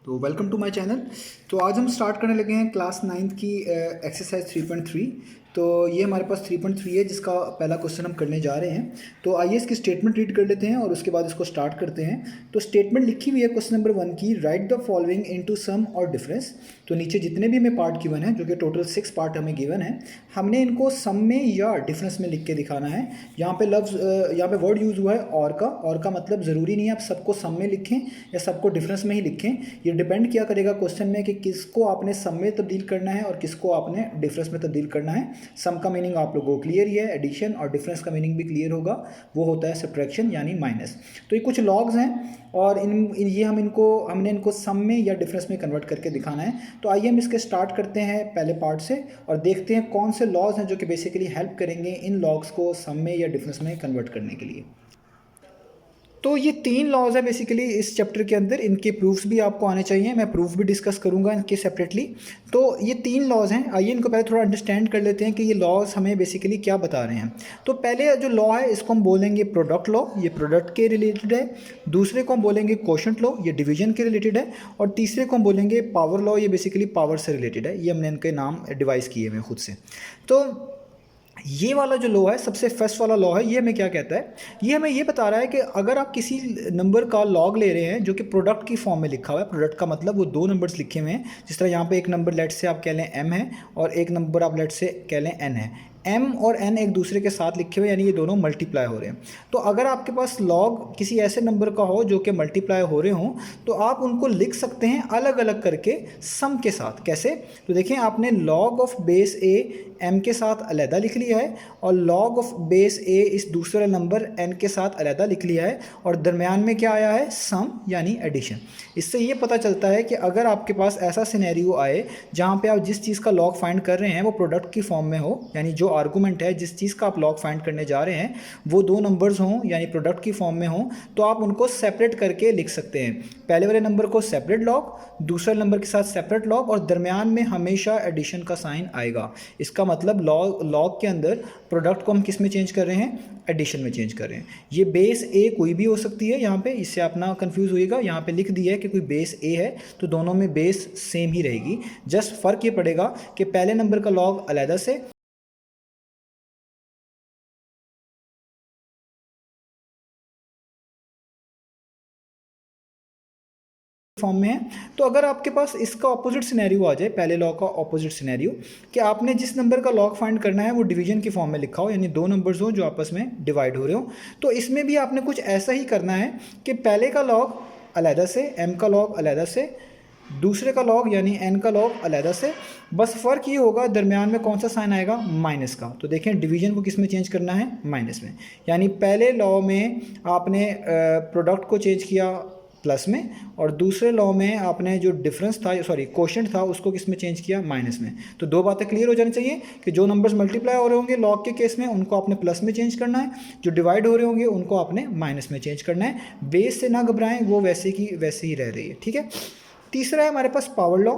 तो welcome to my channel. तो आज हम स्टार्ट करने लगे हैं क्लास 9th की एक्सरसाइज 3.3। तो ये हमारे पास 3.3 है जिसका पहला क्वेश्चन हम करने जा रहे हैं। तो आइए इसकी स्टेटमेंट रीड कर लेते हैं और उसके बाद इसको स्टार्ट करते हैं। तो स्टेटमेंट लिखी हुई है क्वेश्चन नंबर 1 की, right the following into some और डिफरेंस। तो नीचे जितने भी हमें पार्ट गिवन है, जो कि टोटल 6 पार्ट हमें गिवन है, हमने इनको सम में या डिफरेंस में लिख के दिखाना है। यहाँ पे यहाँ पे वर्ड यूज़ हुआ है और का मतलब ज़रूरी नहीं है आप सबको सम में लिखें या सबको डिफरेंस में ही लिखें। ये डिपेंड किया करेगा क्वेश्चन में कि किसको आपने सम में तब्दील करना है और किसको आपने डिफरेंस में तब्दील करना है। सम का मीनिंग आप लोगों को क्लियर ही है, एडिशन, और डिफरेंस का मीनिंग भी क्लियर होगा, वो होता है सब्ट्रैक्शन यानी माइनस। तो ये कुछ लॉग्स हैं और हमने इनको सम में या डिफरेंस में कन्वर्ट करके दिखाना है। तो आइए हम इसके स्टार्ट करते हैं पहले पार्ट से और देखते हैं कौन से लॉज हैं जो कि बेसिकली हेल्प करेंगे इन लॉग्स को सम में या डिफरेंस में कन्वर्ट करने के लिए। तो ये 3 लॉज है बेसिकली इस चैप्टर के अंदर, इनके प्रूफ्स भी आपको आने चाहिए, मैं प्रूफ भी डिस्कस करूंगा इनके सेपरेटली। तो ये 3 लॉज हैं, आइए इनको पहले थोड़ा अंडरस्टैंड कर लेते हैं कि ये लॉज हमें बेसिकली क्या बता रहे हैं। तो पहले जो लॉ है इसको हम बोलेंगे प्रोडक्ट लॉ, ये प्रोडक्ट के रिलेटेड है। दूसरे को हम बोलेंगे कोशेंट लॉ, ये डिवीजन के रिलेटेड है। और तीसरे को हम बोलेंगे पावर लॉ, ये बेसिकली पावर से रिलेटेड है। ये हमने इनके नाम डिवाइस किए हुए खुद से। तो ये वाला जो लॉ है, सबसे फर्स्ट वाला लॉ है, ये हमें क्या कहता है, ये हमें ये बता रहा है कि अगर आप किसी नंबर का लॉग ले रहे हैं जो कि प्रोडक्ट की फॉर्म में लिखा हुआ है, प्रोडक्ट का मतलब वो 2 नंबर्स लिखे हुए हैं। जिस तरह यहाँ पे एक नंबर लेट से आप कह लें m है और एक नंबर आप लेट से कह लें n है। m और n एक दूसरे के साथ लिखे हुए, यानी ये दोनों मल्टीप्लाई हो रहे हैं। तो अगर आपके पास लॉग किसी ऐसे नंबर का हो जो कि मल्टीप्लाई हो रहे हों, तो आप उनको लिख सकते हैं अलग अलग करके सम के साथ। कैसे? तो देखें, आपने log of base A m के साथ अलहदा लिख लिया है और लॉग ऑफ बेस a इस दूसरे नंबर n के साथ अलहदा लिख लिया है, और दरमियान में क्या आया है, सम यानी एडिशन। इससे ये पता चलता है कि अगर आपके पास ऐसा सिनेरियो आए जहाँ पे आप जिस चीज़ का लॉग फाइंड कर रहे हैं वो प्रोडक्ट की फॉर्म में हो, यानी जो आर्गूमेंट है जिस चीज़ का आप लॉग फाइंड करने जा रहे हैं वो 2 नंबर्स हों यानी प्रोडक्ट की फॉर्म में हों, तो आप उनको सेपरेट करके लिख सकते हैं। पहले वाले नंबर को सेपरेट लॉग, दूसरे नंबर के साथ सेपरेट लॉग, और दरमियान में हमेशा एडिशन का साइन आएगा। इसका मतलब लॉग के अंदर प्रोडक्ट को हम किस में चेंज कर रहे हैं, एडिशन में चेंज कर रहे हैं। ये बेस ए कोई भी हो सकती है, यहाँ पे इससे आप ना कंफ्यूज होइएगा। यहाँ पे लिख दिया है कि कोई बेस ए है तो दोनों में बेस सेम ही रहेगी। जस्ट फर्क ये पड़ेगा कि पहले नंबर का लॉग अलहदा से फॉर्म में है। तो अगर आपके पास इसका ऑपोजिट सिनेरियो आ जाए, पहले लॉ का ऑपोजिट सिनेरियो, कि आपने जिस नंबर का लॉग फाइंड करना है वो डिवीजन की फॉर्म में लिखा हो, यानी 2 नंबर्स हो जो आपस में डिवाइड हो रहे हो, तो इसमें भी आपने कुछ ऐसा ही करना है कि पहले का लॉग अलहदा से, m का लॉग अलहदा से, दूसरे का लॉग यानी n का लॉग अलहदा से। बस फ़र्क ये होगा दरमियान में कौन सा साइन आएगा, माइनस का। तो देखें, डिवीजन को किस में चेंज करना है, माइनस में। यानी पहले लॉ में आपने प्रोडक्ट को चेंज किया प्लस में, और दूसरे लॉ में आपने जो डिफरेंस था, कोशेंट था, उसको किस में चेंज किया, माइनस में। तो 2 बातें क्लियर हो जानी चाहिए कि जो नंबर्स मल्टीप्लाई हो रहे होंगे लॉग के केस में उनको आपने प्लस में चेंज करना है, जो डिवाइड हो रहे होंगे उनको आपने माइनस में चेंज करना है। बेस से ना घबराएं, वो वैसे की वैसे ही रह रही है, ठीक है। तीसरा है हमारे पास पावर लॉ।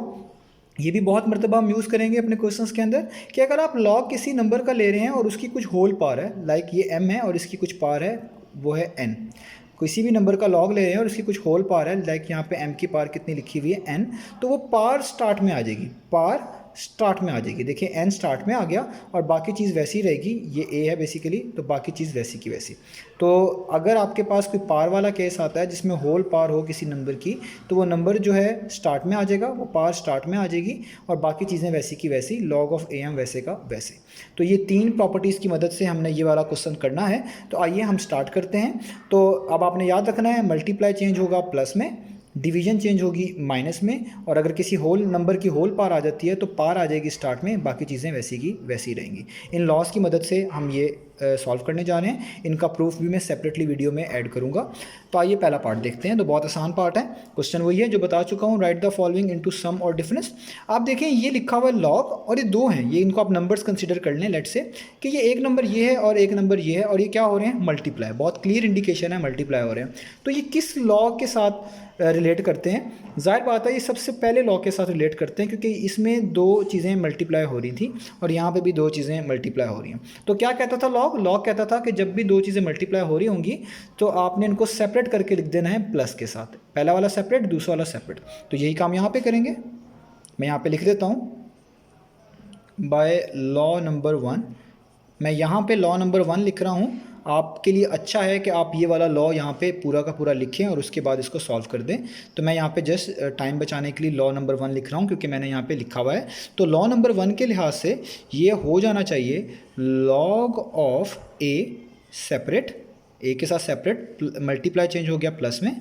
ये भी बहुत मरतबा हम यूज़ करेंगे अपने क्वेश्चंस के अंदर कि अगर आप लॉग किसी नंबर का ले रहे हैं और उसकी कुछ होल पावर है, लाइक ये m है और इसकी कुछ पावर है वो है n, किसी भी नंबर का लॉग ले रहे हैं और उसकी कुछ होल पावर है, लाइक यहाँ पे m की पावर कितनी लिखी हुई है, n, तो वो पावर स्टार्ट में आ जाएगी, पावर स्टार्ट में आ जाएगी। देखिए n स्टार्ट में आ गया और बाकी चीज़ वैसी रहेगी, ये a है बेसिकली, तो बाकी चीज़ वैसी की वैसी। तो अगर आपके पास कोई पावर वाला केस आता है जिसमें होल पावर हो किसी नंबर की, तो वो नंबर जो है स्टार्ट में आ जाएगा, वो पावर स्टार्ट में आ जाएगी, और बाकी चीज़ें वैसी की वैसी, लॉग ऑफ am वैसे का वैसे। तो ये 3 प्रॉपर्टीज़ की मदद से हमने ये वाला क्वेश्चन करना है। तो आइए हम स्टार्ट करते हैं। तो अब आपने याद रखना है, मल्टीप्लाई चेंज होगा प्लस में, डिवीजन चेंज होगी माइनस में, और अगर किसी होल नंबर की होल पार आ जाती है तो पार आ जाएगी स्टार्ट में, बाकी चीज़ें वैसी की वैसी रहेंगी। इन लॉस की मदद से हम ये सॉल्व करने जा रहे हैं। इनका प्रूफ भी मैं सेपरेटली वीडियो में ऐड करूंगा। तो आइए पहला पार्ट देखते हैं। तो बहुत आसान पार्ट है, क्वेश्चन वही है जो बता चुका हूँ, right the following into some और डिफरेंस। आप देखें, ये लिखा हुआ है लॉग और ये 2 हैं, ये इनको आप नंबर्स कंसिडर कर लें। लेट से कि ये एक नंबर ये है और एक नंबर ये है, और ये क्या हो रहे हैं, मल्टीप्लाई। बहुत क्लियर इंडिकेशन है, मल्टीप्लाई हो रहे हैं। तो ये किस लॉग के साथ रिलेट करते हैं? जाहिर बात है ये सबसे पहले लॉ के साथ रिलेट करते हैं, क्योंकि इसमें 2 चीज़ें मल्टीप्लाई हो रही थी और यहाँ पे भी 2 चीज़ें मल्टीप्लाई हो रही हैं। तो क्या कहता था लॉ लॉग कहता था कि जब भी दो चीज़ें मल्टीप्लाई हो रही होंगी तो आपने इनको सेपरेट करके लिख देना है प्लस के साथ, पहला वाला सेपरेट दूसरा वाला सेपरेट। तो यही काम यहाँ पे करेंगे। मैं यहाँ पे लिख देता हूँ बाय लॉ नंबर 1। मैं यहाँ पे लॉ नंबर 1 लिख रहा हूँ। आपके लिए अच्छा है कि आप ये वाला लॉ यहाँ पे पूरा का पूरा लिखें और उसके बाद इसको सॉल्व कर दें। तो मैं यहाँ पे जस्ट टाइम बचाने के लिए लॉ नंबर 1 लिख रहा हूँ क्योंकि मैंने यहाँ पे लिखा हुआ है। तो लॉ नंबर 1 के लिहाज से ये हो जाना चाहिए लॉग ऑफ ए सेपरेट, ए के साथ सेपरेट, मल्टीप्लाई चेंज हो गया प्लस में,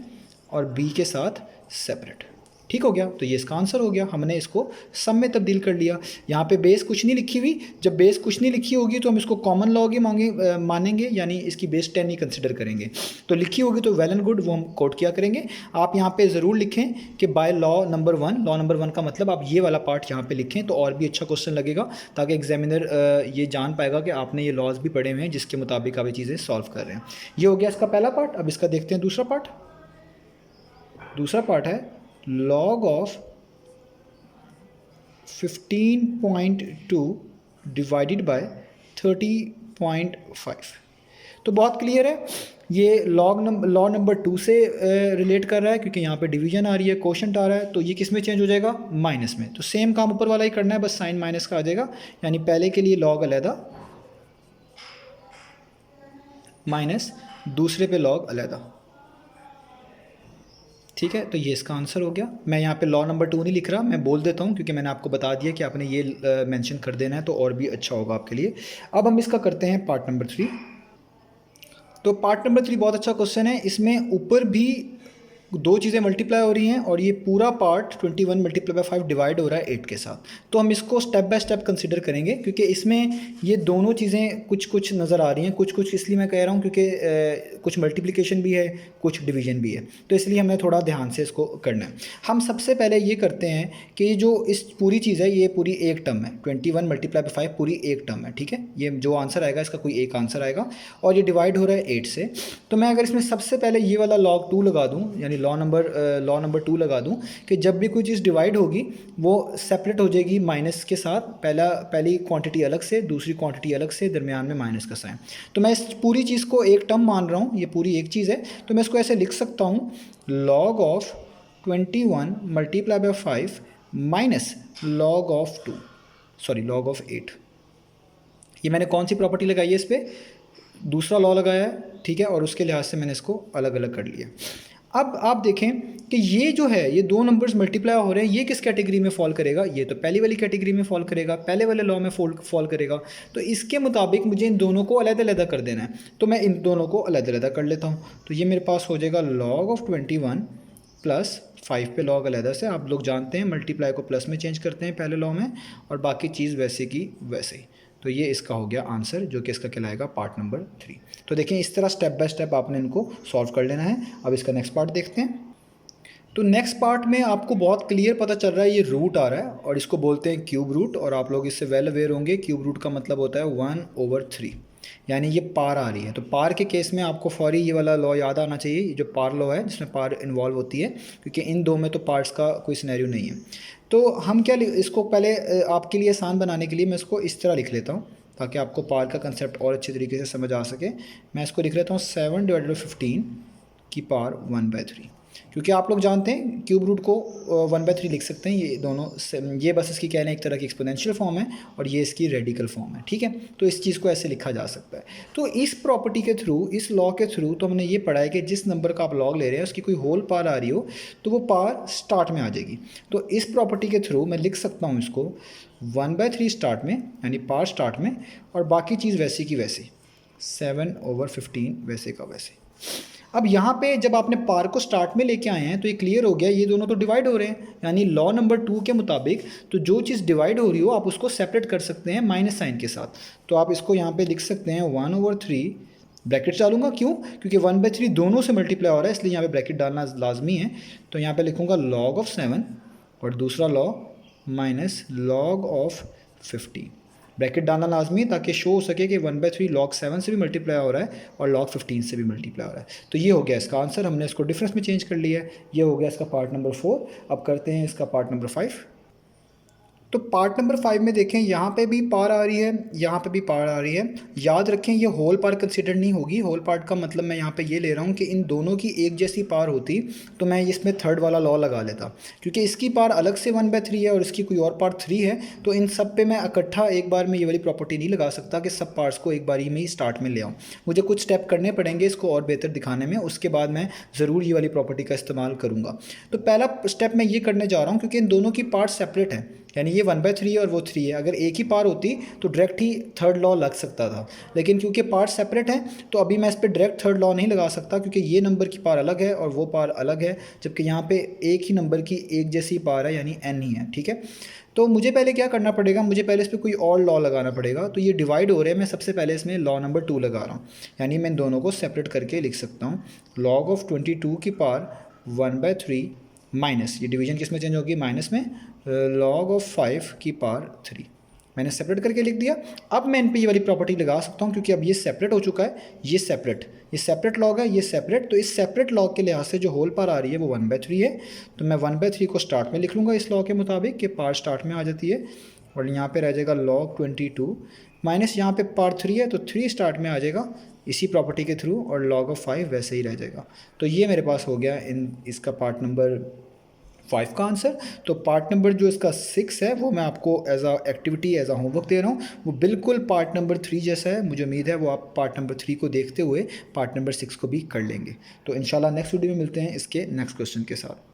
और बी के साथ सेपरेट। ठीक हो गया। तो ये इसका आंसर हो गया। हमने इसको सम में तब्दील कर लिया। यहाँ पे बेस कुछ नहीं लिखी हुई। जब बेस कुछ नहीं लिखी होगी तो हम इसको कॉमन लॉग ही मानेंगे, यानी इसकी बेस 10 ही कंसिडर करेंगे। तो लिखी होगी तो वेल एंड गुड, वो हम कोट किया करेंगे। आप यहाँ पे ज़रूर लिखें कि by law number 1, law number 1 का मतलब आप ये वाला पार्ट यहाँ पे लिखें तो और भी अच्छा क्वेश्चन लगेगा, ताकि एग्जामिनर ये जान पाएगा कि आपने ये लॉज भी पढ़े हुए हैं जिसके मुताबिक आप ये चीज़ें सॉल्व कर रहे हैं। ये हो गया इसका पहला पार्ट। अब इसका देखते हैं दूसरा पार्ट। दूसरा पार्ट है log of 15.2 डिवाइडेड बाय 30.5। तो बहुत क्लियर है, ये लॉ नंबर 2 से रिलेट कर रहा है क्योंकि यहाँ पे डिवीजन आ रही है, कोशेंट आ रहा है। तो ये किस में चेंज हो जाएगा? माइनस में। तो सेम काम ऊपर वाला ही करना है, बस साइन माइनस का आ जाएगा, यानी पहले के लिए लॉग अलहदा माइनस दूसरे पे लॉग अलहदा। ठीक है, तो ये इसका आंसर हो गया। मैं यहाँ पे लॉ नंबर 2 नहीं लिख रहा, मैं बोल देता हूँ क्योंकि मैंने आपको बता दिया कि आपने ये मेंशन कर देना है तो और भी अच्छा होगा आपके लिए। अब हम इसका करते हैं पार्ट नंबर 3। तो पार्ट नंबर 3 बहुत अच्छा क्वेश्चन है। इसमें ऊपर भी दो चीज़ें मल्टीप्लाई हो रही हैं और ये पूरा पार्ट 21 मल्टीप्लाई बाय 5 डिवाइड हो रहा है 8 के साथ। तो हम इसको स्टेप बाय स्टेप कंसिडर करेंगे क्योंकि इसमें ये दोनों चीज़ें कुछ कुछ नज़र आ रही हैं। कुछ कुछ इसलिए मैं कह रहा हूँ क्योंकि कुछ मल्टीप्लिकेशन भी है, कुछ डिवीजन भी है, तो इसलिए हमें थोड़ा ध्यान से इसको करना है। हम सबसे पहले ये करते हैं कि जो इस पूरी चीज़ है ये पूरी एक टर्म है, 21 मल्टीप्लाई बाय 5 पूरी एक टर्म है। ठीक है, ये जो आंसर आएगा इसका कोई एक आंसर आएगा और ये डिवाइड हो रहा है 8 से। तो मैं अगर इसमें सबसे पहले ये वाला log 2 लगा दूँ, यानी लॉ नंबर 2 लगा दूं कि जब भी कोई चीज़ डिवाइड होगी वो सेपरेट हो जाएगी माइनस के साथ, पहली क्वांटिटी अलग से, दूसरी क्वांटिटी अलग से, दरमियान में माइनस का साइन। तो मैं इस पूरी चीज़ को एक टर्म मान रहा हूँ, ये पूरी एक चीज़ है। तो मैं इसको ऐसे लिख सकता हूँ log of 21 multiply by 5 minus log of 8। ये मैंने कौन सी प्रॉपर्टी लगाई है? इस पर दूसरा लॉ लगाया है। ठीक है, और उसके लिहाज से मैंने इसको अलग अलग कर लिया। अब आप देखें कि ये जो है, ये दो नंबर्स मल्टीप्लाई हो रहे हैं, ये किस कैटेगरी में फॉल करेगा? ये तो पहली वाली कैटेगरी में फॉल करेगा, पहले वाले लॉ में फॉल करेगा। तो इसके मुताबिक मुझे इन दोनों को अलग-अलग कर देना है। तो मैं इन दोनों को अलग-अलग कर लेता हूँ। तो ये मेरे पास हो जाएगा लॉग ऑफ 21 प्लस 5 पे लॉग अलहदा से। आप लोग जानते हैं मल्टीप्लाई को प्लस में चेंज करते हैं पहले लॉ में, और बाकी चीज़ वैसे की वैसे ही। तो ये इसका हो गया आंसर, जो कि इसका कहलाएगा पार्ट नंबर 3। तो देखें इस तरह स्टेप बाय स्टेप आपने इनको सॉल्व कर लेना है। अब इसका नेक्स्ट पार्ट देखते हैं। तो नेक्स्ट पार्ट में आपको बहुत क्लियर पता चल रहा है, ये रूट आ रहा है और इसको बोलते हैं क्यूब रूट, और आप लोग इससे वेल अवेयर होंगे। क्यूब रूट का मतलब होता है 1/3, यानी ये पार आ रही है। तो पार के केस में आपको फौरी ये वाला लॉ याद आना चाहिए, ये जो पार लॉ है जिसमें पार इन्वॉल्व होती है, क्योंकि इन दो में तो पार्ट्स का कोई सिनेरियो नहीं है। तो हम क्या, इसको पहले आपके लिए आसान बनाने के लिए मैं इसको इस तरह लिख लेता हूँ ताकि आपको पार का कंसेप्ट और अच्छे तरीके से समझ आ सके। मैं इसको लिख लेता हूँ 7/15 की पावर 1/3, क्योंकि आप लोग जानते हैं क्यूब रूट को 1/3 लिख सकते हैं। ये दोनों ये बस इसकी कह लें एक तरह की एक्सपोनेंशियल फॉर्म है और ये इसकी रेडिकल फॉर्म है। ठीक है, तो इस चीज़ को ऐसे लिखा जा सकता है। तो इस प्रॉपर्टी के थ्रू, इस लॉ के थ्रू, तो हमने ये पढ़ा है कि जिस नंबर का आप लॉग ले रहे हैं उसकी कोई होल पावर आ रही हो तो वो पावर स्टार्ट में आ जाएगी। तो इस प्रॉपर्टी के थ्रू मैं लिख सकता हूँ इसको 1/3 स्टार्ट में, यानी पावर स्टार्ट में, और बाकी चीज़ वैसे की वैसे 7/15 वैसे का वैसे। अब यहाँ पे जब आपने पार को स्टार्ट में लेके आए हैं तो ये क्लियर हो गया, ये दोनों तो डिवाइड हो रहे हैं, यानी लॉ नंबर 2 के मुताबिक तो जो चीज़ डिवाइड हो रही हो आप उसको सेपरेट कर सकते हैं माइनस साइन के साथ। तो आप इसको यहाँ पे लिख सकते हैं 1/3, ब्रैकेट डालूंगा, क्यों? क्योंकि 1/3 दोनों से मल्टीप्लाई हो रहा है, इसलिए यहाँ पे ब्रैकेट डालना लाजमी है। तो यहाँ पे लिखूँगा लॉग ऑफ 7 और दूसरा law minus log of 15। Bracket डालना लाजमी ताकि शो हो सके कि 1/3 log 7 से भी मल्टीप्लाई हो रहा है और log 15 से भी मल्टीप्लाई हो रहा है। तो ये हो गया इसका आंसर, हमने इसको डिफरेंस में चेंज कर लिया है। ये हो गया इसका पार्ट नंबर 4। अब करते हैं इसका पार्ट नंबर 5। तो पार्ट नंबर 5 में देखें, यहाँ पे भी पार आ रही है, यहाँ पे भी पार आ रही है। याद रखें ये होल पार कंसिडर नहीं होगी। होल पार्ट का मतलब मैं यहाँ पे ये ले रहा हूँ कि इन दोनों की एक जैसी पार होती तो मैं इसमें थर्ड वाला लॉ लगा लेता, क्योंकि इसकी पार अलग से 1/3 है और इसकी कोई और पार्ट 3 है, तो इन सब पे मैं इकट्ठा एक बार में ये वाली प्रॉपर्टी नहीं लगा सकता कि सब पार्ट्स को एक बार ही में ही स्टार्ट में ले आऊँ। मुझे कुछ स्टेप करने पड़ेंगे इसको और बेहतर दिखाने में, उसके बाद मैं ज़रूर ये वाली प्रॉपर्टी का इस्तेमाल करूँगा। तो पहला स्टेप मैं ये करने जा रहा हूँ, क्योंकि इन दोनों की पार्ट सेपरेट है, यानी ये 1/3 और वो 3 है। अगर एक ही पार होती तो डायरेक्ट ही थर्ड लॉ लग सकता था, लेकिन क्योंकि पार्ट सेपरेट है तो अभी मैं इस पर डायरेक्ट थर्ड लॉ नहीं लगा सकता, क्योंकि ये नंबर की पार अलग है और वो पार अलग है, जबकि यहाँ पे एक ही नंबर की एक जैसी पार है, यानी n ही है। ठीक है, तो मुझे पहले क्या करना पड़ेगा, मुझे पहले इस पर कोई और लॉ लगाना पड़ेगा। तो ये डिवाइड हो रहे हैं, मैं सबसे पहले इसमें लॉ नंबर 2 लगा रहा हूँ, यानी मैं इन दोनों को सेपरेट करके लिख सकता हूँ। लॉग ऑफ 22 की पार 1/3 माइनस, ये डिवीजन किस में चेंज होगी, माइनस में, लॉग ऑफ 5 की पावर 3। मैंने सेपरेट करके लिख दिया। अब मैं इन पे ये वाली प्रॉपर्टी लगा सकता हूँ, क्योंकि अब ये सेपरेट हो चुका है, ये सेपरेट लॉग है, ये सेपरेट, तो इस सेपरेट लॉग के लिहाज से जो होल पार आ रही है वो 1/3 है। तो मैं 1/3 को स्टार्ट में लिख लूँगा इस लॉ के मुताबिक, कि पार स्टार्ट में आ जाती है, और यहाँ पे रह जाएगा लॉग 22 माइनस, यहाँ पे पार 3 है तो 3 स्टार्ट में आ जाएगा इसी प्रॉपर्टी के थ्रू, और लॉग ऑफ 5 वैसे ही रह जाएगा। तो ये मेरे पास हो गया इसका पार्ट नंबर 5 का आंसर। तो पार्ट नंबर जो इसका 6 है वो मैं आपको as a activity, as a homework दे रहा हूँ, वो बिल्कुल पार्ट नंबर 3 जैसा है। मुझे उम्मीद है वो आप पार्ट नंबर 3 को देखते हुए पार्ट नंबर 6 को भी कर लेंगे। तो इंशाल्लाह नेक्स्ट वीडियो में मिलते हैं इसके नेक्स्ट क्वेश्चन के साथ।